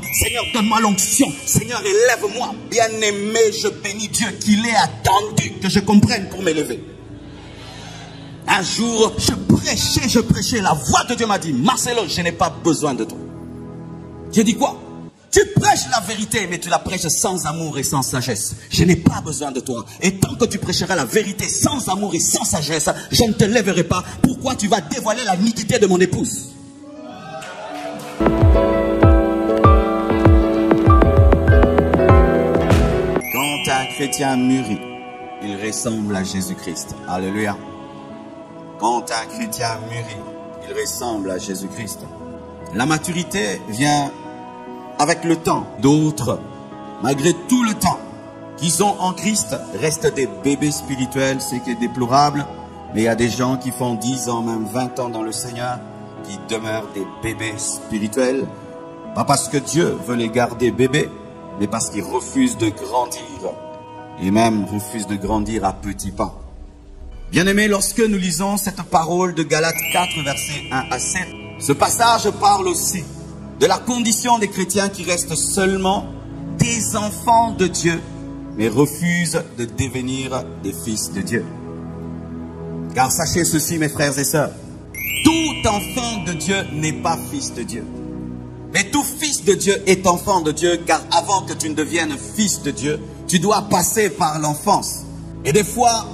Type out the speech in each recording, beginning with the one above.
Seigneur, donne-moi l'onction. Seigneur, élève-moi. Bien-aimé, je bénis Dieu qu'il ait attendu que je comprenne pour m'élever. Un jour, je prêchais. La voix de Dieu m'a dit, Marcelo, je n'ai pas besoin de toi. J'ai dit quoi? Tu prêches la vérité, mais tu la prêches sans amour et sans sagesse. Je n'ai pas besoin de toi. Et tant que tu prêcheras la vérité sans amour et sans sagesse, je ne te lèverai pas. Pourquoi tu vas dévoiler la nudité de mon épouse? Quand un chrétien mûrit, il ressemble à Jésus-Christ. Alléluia. Quand un chrétien mûrit, il ressemble à Jésus-Christ. La maturité vient avec le temps. D'autres, malgré tout le temps qu'ils ont en Christ, restent des bébés spirituels, ce qui est déplorable. Mais il y a des gens qui font 10 ans, même 20 ans dans le Seigneur, qui demeurent des bébés spirituels. Pas parce que Dieu veut les garder bébés, mais parce qu'ils refusent de grandir. Et même refusent de grandir à petits pas. Bien-aimés, lorsque nous lisons cette parole de Galates 4, versets 1 à 7, ce passage parle aussi de la condition des chrétiens qui restent seulement des enfants de Dieu, mais refusent de devenir des fils de Dieu. Car sachez ceci, mes frères et sœurs, tout enfant de Dieu n'est pas fils de Dieu. Mais tout fils de Dieu est enfant de Dieu, car avant que tu ne deviennes fils de Dieu, tu dois passer par l'enfance. Et des fois,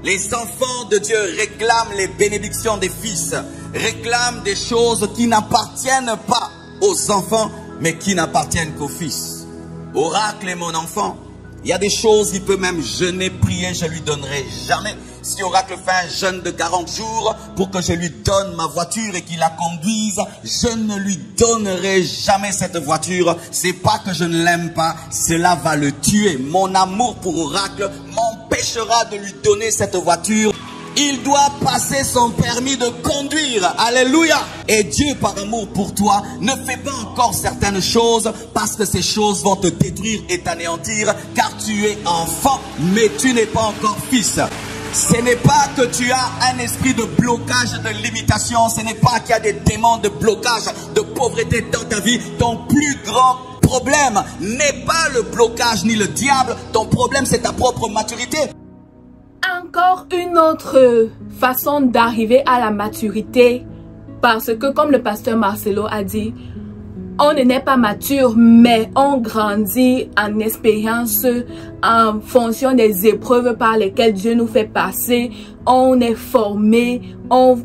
les enfants de Dieu réclament les bénédictions des fils, réclament des choses qui n'appartiennent pas aux enfants, mais qui n'appartiennent qu'aux fils. Oracle est mon enfant. Il y a des choses, il peut même jeûner, prier, je lui donnerai jamais. Si Oracle fait un jeûne de 40 jours pour que je lui donne ma voiture et qu'il la conduise, je ne lui donnerai jamais cette voiture. C'est pas que je ne l'aime pas, cela va le tuer. Mon amour pour Oracle m'empêchera de lui donner cette voiture. Il doit passer son permis de conduire. Alléluia. Et Dieu, par amour pour toi, ne fait pas encore certaines choses parce que ces choses vont te détruire et t'anéantir, car tu es enfant, mais tu n'es pas encore fils. Ce n'est pas que tu as un esprit de blocage, de limitation. Ce n'est pas qu'il y a des démons de blocage, de pauvreté dans ta vie. Ton plus grand problème n'est pas le blocage ni le diable. Ton problème, c'est ta propre maturité. Encore une autre façon d'arriver à la maturité, parce que comme le pasteur Marcelo a dit, on n'est pas mature, mais on grandit en expérience, en fonction des épreuves par lesquelles Dieu nous fait passer. On est formé, on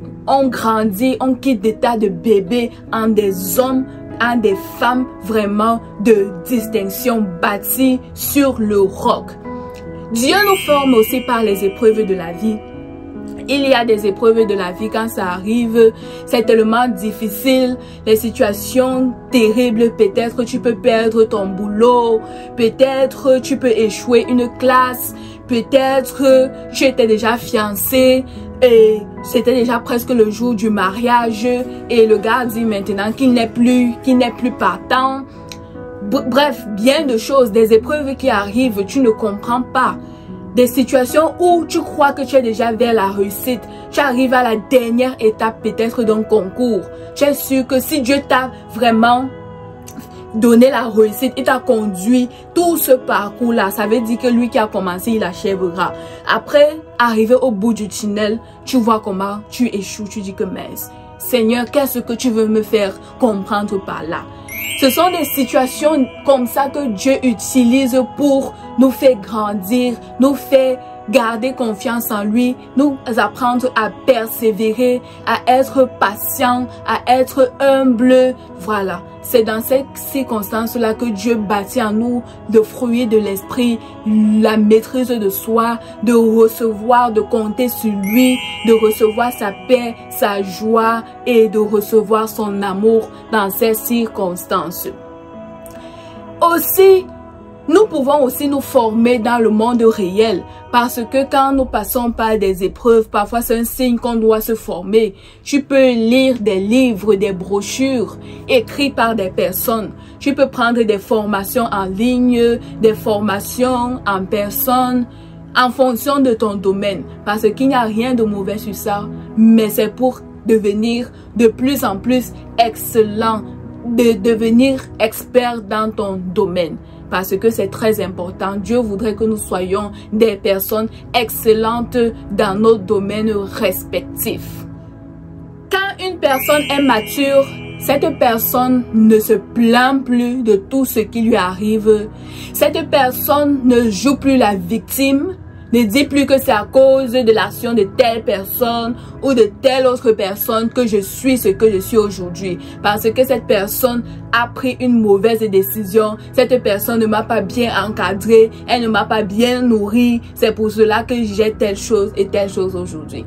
grandit, on quitte d'état de bébé en des hommes, en des femmes vraiment de distinction, bâtis sur le roc. Dieu nous forme aussi par les épreuves de la vie. Il y a des épreuves de la vie, quand ça arrive, c'est tellement difficile, les situations terribles, peut-être tu peux perdre ton boulot, peut-être tu peux échouer une classe, peut-être tu étais déjà fiancé et c'était déjà presque le jour du mariage et le gars dit maintenant qu'il n'est plus partant. Bref, bien de choses, des épreuves qui arrivent, tu ne comprends pas. Des situations où tu crois que tu es déjà vers la réussite. Tu arrives à la dernière étape peut-être d'un concours. Tu es sûr que si Dieu t'a vraiment donné la réussite, il t'a conduit tout ce parcours-là, ça veut dire que lui qui a commencé, il achèvera. Après, arrivé au bout du tunnel, tu vois comment tu échoues. Tu dis que mince, Seigneur, qu'est-ce que tu veux me faire comprendre par là? Ce sont des situations comme ça que Dieu utilise pour nous faire grandir, nous faire garder confiance en lui, nous apprendre à persévérer, à être patient, à être humble. Voilà, c'est dans ces circonstances-là que Dieu bâtit en nous le fruit de l'esprit, la maîtrise de soi, de recevoir, de compter sur lui, de recevoir sa paix, sa joie et de recevoir son amour dans ces circonstances. Aussi, nous pouvons aussi nous former dans le monde réel parce que quand nous passons par des épreuves, parfois c'est un signe qu'on doit se former. Tu peux lire des livres, des brochures écrits par des personnes. Tu peux prendre des formations en ligne, des formations en personne, en fonction de ton domaine. Parce qu'il n'y a rien de mauvais sur ça, mais c'est pour devenir de plus en plus excellent de devenir expert dans ton domaine. Parce que c'est très important. Dieu voudrait que nous soyons des personnes excellentes dans nos domaines respectifs. Quand une personne est mature, cette personne ne se plaint plus de tout ce qui lui arrive. Cette personne ne joue plus la victime. Ne dit plus que c'est à cause de l'action de telle personne ou de telle autre personne que je suis ce que je suis aujourd'hui. Parce que cette personne a pris une mauvaise décision. Cette personne ne m'a pas bien encadré. Elle ne m'a pas bien nourri. C'est pour cela que j'ai telle chose et telle chose aujourd'hui.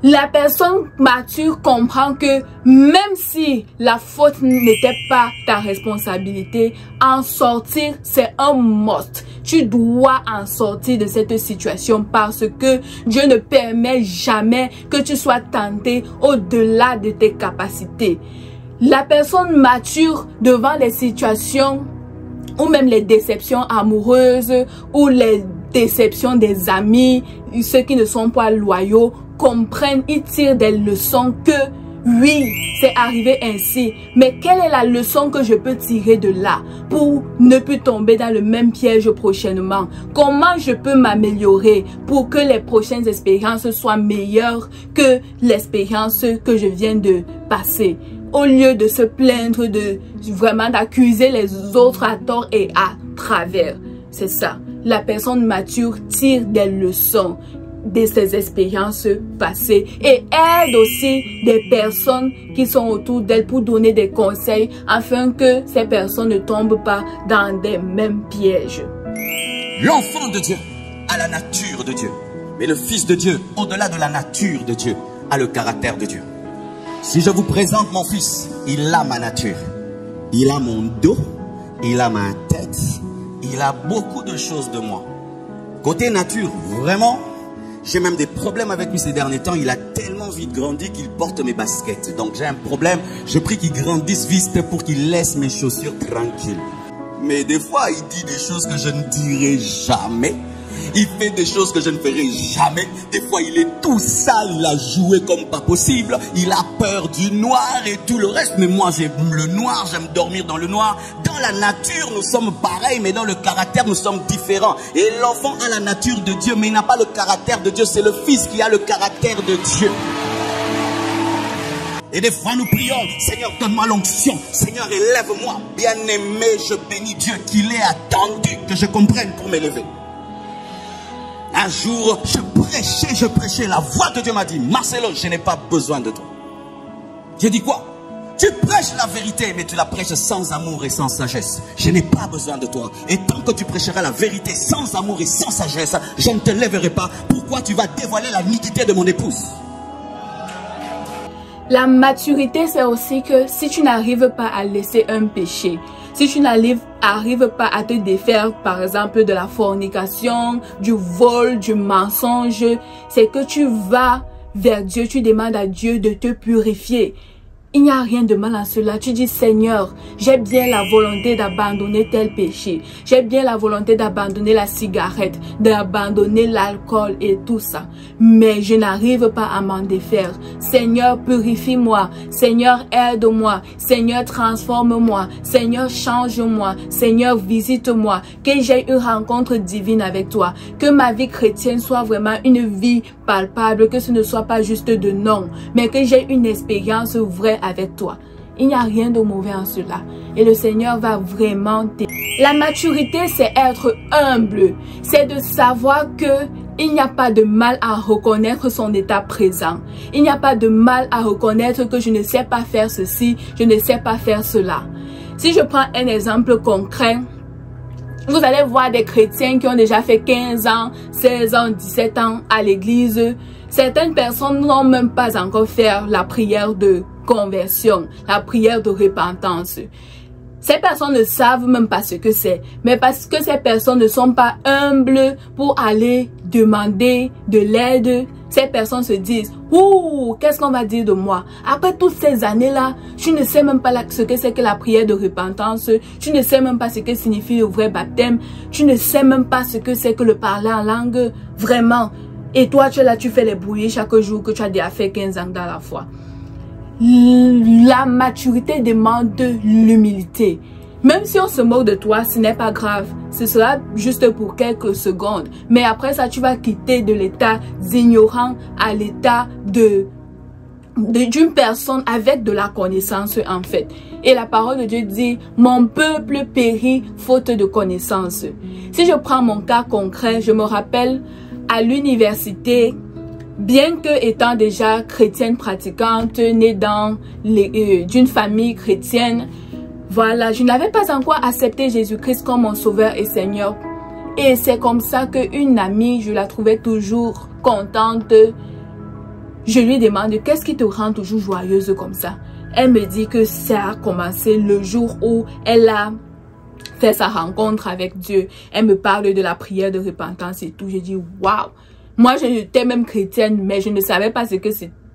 La personne mature comprend que même si la faute n'était pas ta responsabilité, en sortir, c'est un must. Tu dois en sortir de cette situation parce que Dieu ne permet jamais que tu sois tenté au-delà de tes capacités. La personne mature devant les situations ou même les déceptions amoureuses ou les déceptions des amis, ceux qui ne sont pas loyaux, comprennent, ils tirent des leçons que oui, c'est arrivé ainsi, mais quelle est la leçon que je peux tirer de là pour ne plus tomber dans le même piège prochainement? Comment je peux m'améliorer pour que les prochaines expériences soient meilleures que l'expérience que je viens de passer? Au lieu de se plaindre, vraiment d'accuser les autres à tort et à travers. C'est ça. La personne mature tire des leçons de ces expériences passées et aide aussi des personnes qui sont autour d'elle pour donner des conseils afin que ces personnes ne tombent pas dans des mêmes pièges. L'enfant de Dieu a la nature de Dieu, mais le Fils de Dieu, au-delà de la nature de Dieu, a le caractère de Dieu. Si je vous présente mon fils, il a ma nature, il a mon dos, il a ma tête, il a beaucoup de choses de moi. Côté nature, vraiment, j'ai même des problèmes avec lui ces derniers temps. Il a tellement vite grandi qu'il porte mes baskets. Donc j'ai un problème. Je prie qu'il grandisse vite pour qu'il laisse mes chaussures tranquilles. Mais des fois, il dit des choses que je ne dirai jamais. Il fait des choses que je ne ferai jamais. Des fois, il est tout sale. Il a joué comme pas possible. Il a peur du noir et tout le reste. Mais moi, j'aime le noir. J'aime dormir dans le noir. Dans la nature, nous sommes pareils. Mais dans le caractère, nous sommes différents. Et l'enfant a la nature de Dieu. Mais il n'a pas le caractère de Dieu. C'est le Fils qui a le caractère de Dieu. Et des fois, nous prions. Seigneur, donne-moi l'onction. Seigneur, élève-moi. Bien-aimé, je bénis Dieu qu'il ait attendu que je comprenne pour m'élever. Un jour, je prêchais, la voix de Dieu m'a dit, Marcelo, je n'ai pas besoin de toi. J'ai dit quoi? Tu prêches la vérité, mais tu la prêches sans amour et sans sagesse. Je n'ai pas besoin de toi. Et tant que tu prêcheras la vérité sans amour et sans sagesse, je ne te lèverai pas. Pourquoi tu vas dévoiler la nudité de mon épouse? La maturité, c'est aussi que si tu n'arrives pas à laisser un péché, si tu n'arrives pas à te défaire, par exemple, de la fornication, du vol, du mensonge, c'est que tu vas vers Dieu, tu demandes à Dieu de te purifier. Il n'y a rien de mal en cela. Tu dis, Seigneur, j'ai bien la volonté d'abandonner tel péché. J'ai bien la volonté d'abandonner la cigarette, d'abandonner l'alcool et tout ça. Mais je n'arrive pas à m'en défaire. Seigneur, purifie-moi. Seigneur, aide-moi. Seigneur, transforme-moi. Seigneur, change-moi. Seigneur, visite-moi. Que j'ai une rencontre divine avec toi. Que ma vie chrétienne soit vraiment une vie palpable. Que ce ne soit pas juste de nom. Mais que j'ai une expérience vraie avec toi. Il n'y a rien de mauvais en cela. Et le Seigneur va vraiment t'aider. La maturité, c'est être humble. C'est de savoir que il n'y a pas de mal à reconnaître son état présent. Il n'y a pas de mal à reconnaître que je ne sais pas faire ceci, je ne sais pas faire cela. Si je prends un exemple concret, vous allez voir des chrétiens qui ont déjà fait 15 ans, 16 ans, 17 ans à l'église. Certaines personnes n'ont même pas encore fait la prière de conversion, la prière de repentance. Ces personnes ne savent même pas ce que c'est, mais parce que ces personnes ne sont pas humbles pour aller demander de l'aide, ces personnes se disent, ouh, qu'est-ce qu'on va dire de moi? Après toutes ces années-là, tu ne sais même pas ce que c'est que la prière de repentance, tu ne sais même pas ce que signifie le vrai baptême, tu ne sais même pas ce que c'est que le parler en langue, vraiment. Et toi, tu es là, tu fais les brouillés chaque jour que tu as déjà fait 15 ans dans la foi. la maturité demande de l'humilité. Même si on se moque de toi, ce n'est pas grave. Ce sera juste pour quelques secondes. Mais après ça, tu vas quitter de l'état ignorant à l'état d'une personne avec de la connaissance en fait. Et la parole de Dieu dit, mon peuple périt faute de connaissance. Si je prends mon cas concret, je me rappelle à l'université, bien que étant déjà chrétienne pratiquante, née dans d'une famille chrétienne, voilà, je n'avais pas encore accepté Jésus-Christ comme mon sauveur et Seigneur. Et c'est comme ça qu'une amie, je la trouvais toujours contente. Je lui demande, qu'est-ce qui te rend toujours joyeuse comme ça? Elle me dit que ça a commencé le jour où elle a fait sa rencontre avec Dieu. Elle me parle de la prière de repentance et tout. Je dis, waouh! Moi, j'étais même chrétienne, mais je ne savais pas ce que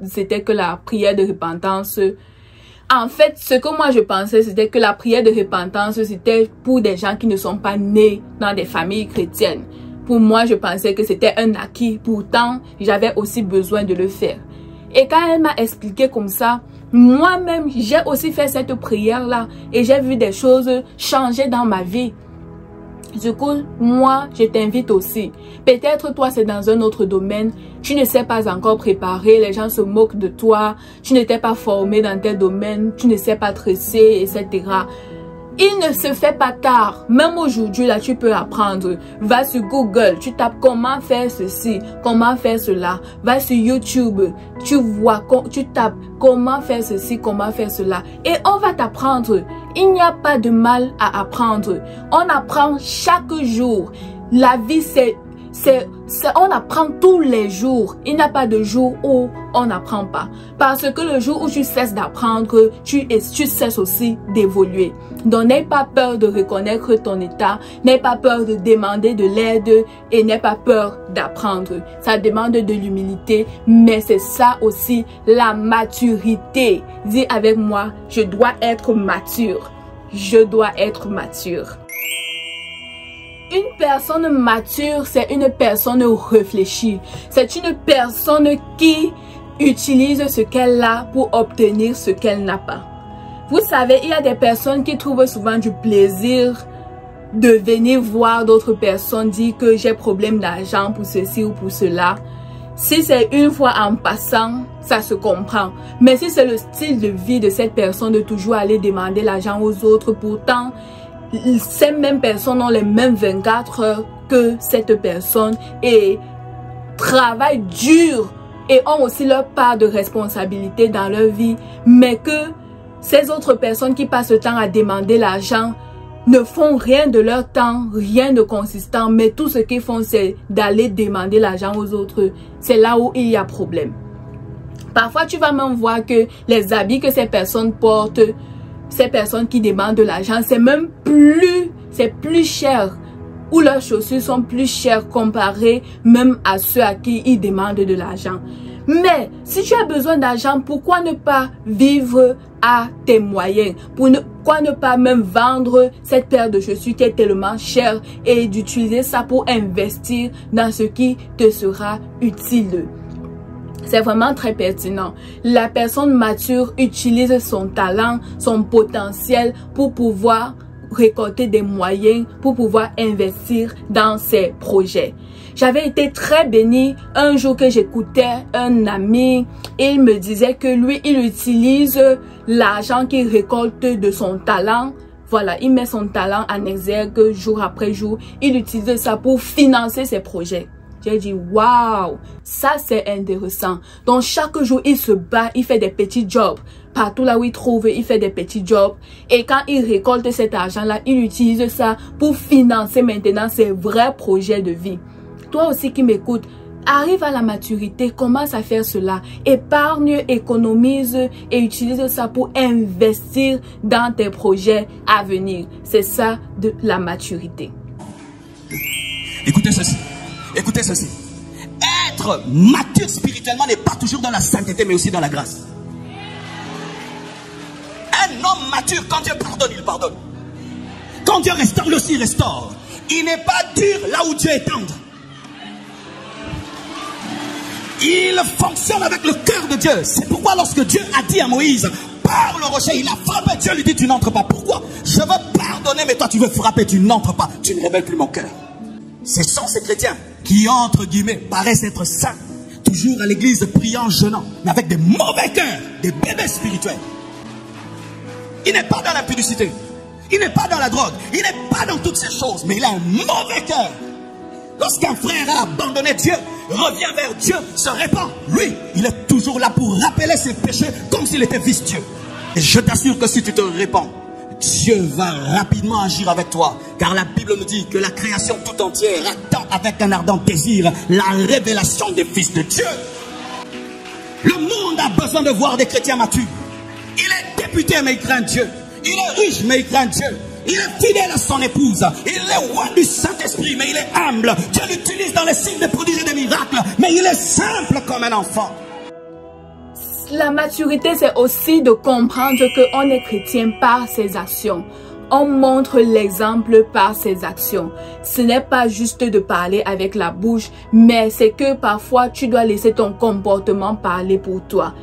c'était que la prière de repentance. En fait, ce que moi je pensais, c'était que la prière de repentance, c'était pour des gens qui ne sont pas nés dans des familles chrétiennes. Pour moi, je pensais que c'était un acquis. Pourtant, j'avais aussi besoin de le faire. Et quand elle m'a expliqué comme ça, moi-même, j'ai aussi fait cette prière-là. Et j'ai vu des choses changer dans ma vie. Du coup, moi, je t'invite aussi. Peut-être toi, c'est dans un autre domaine. Tu ne sais pas encore préparer. Les gens se moquent de toi. Tu n'étais pas formé dans tel domaine. Tu ne sais pas tresser, etc. Il ne se fait pas tard. Même aujourd'hui, là, tu peux apprendre. Va sur Google, tu tapes comment faire ceci, comment faire cela. Va sur YouTube, tu vois, tu tapes comment faire ceci, comment faire cela. Et on va t'apprendre. Il n'y a pas de mal à apprendre. On apprend chaque jour. La vie, on apprend tous les jours. Il n'y a pas de jour où on n'apprend pas. Parce que le jour où tu cesses d'apprendre, tu cesses aussi d'évoluer. Donc, n'aie pas peur de reconnaître ton état. N'aie pas peur de demander de l'aide. Et n'aie pas peur d'apprendre. Ça demande de l'humilité. Mais c'est ça aussi la maturité. Dis avec moi, je dois être mature. Je dois être mature. Une personne mature, c'est une personne réfléchie. C'est une personne qui utilise ce qu'elle a pour obtenir ce qu'elle n'a pas. Vous savez, il y a des personnes qui trouvent souvent du plaisir de venir voir d'autres personnes dire que j'ai problème d'argent pour ceci ou pour cela. Si c'est une fois en passant, ça se comprend. Mais si c'est le style de vie de cette personne de toujours aller demander l'argent aux autres, pourtant, ces mêmes personnes ont les mêmes 24 heures que cette personne et travaillent dur et ont aussi leur part de responsabilité dans leur vie, mais que ces autres personnes qui passent le temps à demander l'argent ne font rien de leur temps, rien de consistant, mais tout ce qu'ils font, c'est d'aller demander l'argent aux autres. C'est là où il y a problème. Parfois, tu vas même voir que les habits que ces personnes portent, ces personnes qui demandent de l'argent, c'est même plus cher. Ou leurs chaussures sont plus chères comparées même à ceux à qui ils demandent de l'argent. Mais si tu as besoin d'argent, pourquoi ne pas vivre à tes moyens? Pourquoi ne pas même vendre cette paire de chaussures qui est tellement chère et d'utiliser ça pour investir dans ce qui te sera utile? C'est vraiment très pertinent. La personne mature utilise son talent, son potentiel pour pouvoir récolter des moyens, pour pouvoir investir dans ses projets. J'avais été très bénie un jour que j'écoutais un ami et il me disait que lui, il utilise l'argent qu'il récolte de son talent. Voilà, il met son talent en exergue jour après jour. Il utilise ça pour financer ses projets. J'ai dit, waouh, ça c'est intéressant. Donc chaque jour, il se bat, il fait des petits jobs. Partout là où il trouve, il fait des petits jobs. Et quand il récolte cet argent-là, il utilise ça pour financer maintenant ses vrais projets de vie. Toi aussi qui m'écoutes, arrive à la maturité, commence à faire cela. Épargne, économise et utilise ça pour investir dans tes projets à venir. C'est ça de la maturité. Écoutez ceci. Écoutez ceci. Être mature spirituellement n'est pas toujours dans la sainteté, mais aussi dans la grâce. Un homme mature, quand Dieu pardonne, il pardonne. Quand Dieu restaure, lui aussi il restaure. Il n'est pas dur là où Dieu est tendre. Il fonctionne avec le cœur de Dieu. C'est pourquoi lorsque Dieu a dit à Moïse, parle au rocher, il a frappé, Dieu lui dit, tu n'entres pas. Pourquoi? Je veux pardonner, mais toi tu veux frapper, tu n'entres pas. Tu ne révèles plus mon cœur. Ce sont ces chrétiens qui, entre guillemets, paraissent être saints, toujours à l'église priant, jeûnant, mais avec des mauvais cœurs, des bébés spirituels. Il n'est pas dans l'impudicité, il n'est pas dans la drogue, il n'est pas dans toutes ces choses, mais il a un mauvais cœur. Lorsqu'un frère a abandonné Dieu, revient vers Dieu, se répand, lui, il est toujours là pour rappeler ses péchés comme s'il était vice-Dieu. Et je t'assure que si tu te répands, Dieu va rapidement agir avec toi. Car la Bible nous dit que la création tout entière attend avec un ardent désir la révélation des fils de Dieu. Le monde a besoin de voir des chrétiens matures. Il est député mais il craint Dieu. Il est riche mais il craint Dieu. Il est fidèle à son épouse. Il est roi du Saint-Esprit mais il est humble. Dieu l'utilise dans les signes, des prodiges et des miracles. Mais il est simple comme un enfant. La maturité, c'est aussi de comprendre qu'on est chrétien par ses actions. On montre l'exemple par ses actions. Ce n'est pas juste de parler avec la bouche, mais c'est que parfois tu dois laisser ton comportement parler pour toi.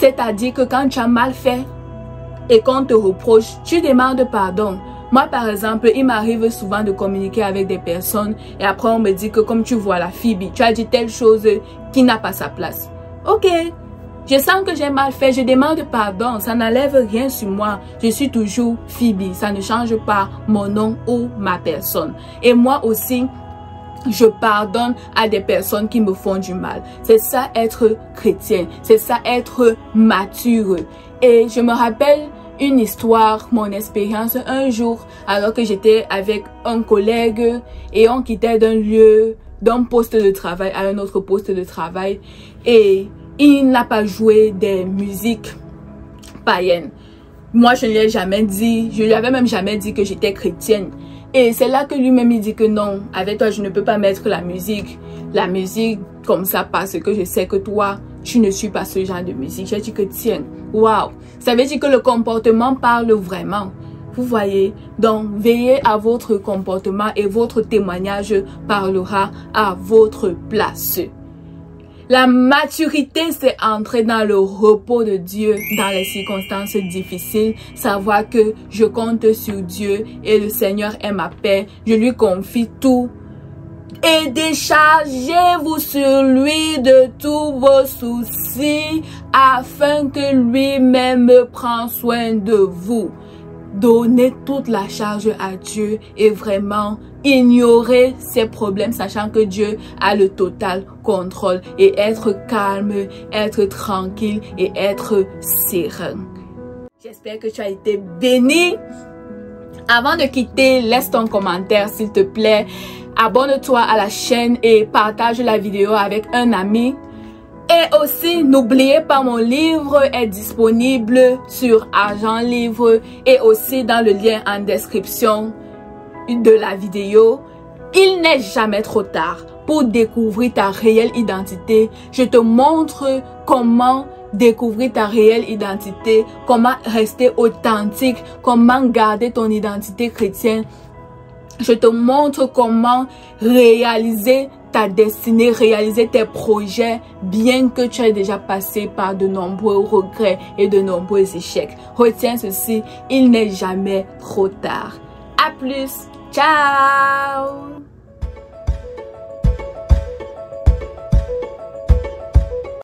C'est-à-dire que quand tu as mal fait et qu'on te reproche, tu demandes pardon. Moi, par exemple, il m'arrive souvent de communiquer avec des personnes et après on me dit que comme tu vois la Phoebe, tu as dit telle chose qui n'a pas sa place. Ok. Je sens que j'ai mal fait, je demande pardon, ça n'enlève rien sur moi. Je suis toujours Phoebe, ça ne change pas mon nom ou ma personne. Et moi aussi, je pardonne à des personnes qui me font du mal. C'est ça être chrétien, c'est ça être mature. Et je me rappelle une histoire, mon expérience un jour, alors que j'étais avec un collègue et on quittait d'un lieu, d'un poste de travail à un autre poste de travail. Et il n'a pas joué des musiques païennes. Moi, je ne lui ai jamais dit, je lui avais même jamais dit que j'étais chrétienne. Et c'est là que lui-même il dit que non, avec toi, je ne peux pas mettre la musique comme ça parce que je sais que toi, tu ne suis pas ce genre de musique. J'ai dit que tiens, waouh, ça veut dire que le comportement parle vraiment. Vous voyez, donc veillez à votre comportement et votre témoignage parlera à votre place. La maturité, c'est entrer dans le repos de Dieu dans les circonstances difficiles. Savoir que je compte sur Dieu et le Seigneur est ma paix. Je lui confie tout. Et déchargez-vous sur lui de tous vos soucis afin que lui-même prenne soin de vous. Donnez toute la charge à Dieu et vraiment ignorer ses problèmes, sachant que Dieu a le total contrôle et être calme, être tranquille et être serein. J'espère que tu as été béni. Avant de quitter, laisse ton commentaire s'il te plaît. Abonne-toi à la chaîne et partage la vidéo avec un ami. Et aussi, n'oubliez pas, mon livre est disponible sur Argent Livre et aussi dans le lien en description de la vidéo. Il n'est jamais trop tard pour découvrir ta réelle identité. Je te montre comment découvrir ta réelle identité, comment rester authentique, comment garder ton identité chrétienne. Je te montre comment réaliser ta destinée, réaliser tes projets, bien que tu aies déjà passé par de nombreux regrets et de nombreux échecs. Retiens ceci, il n'est jamais trop tard. À plus, ciao!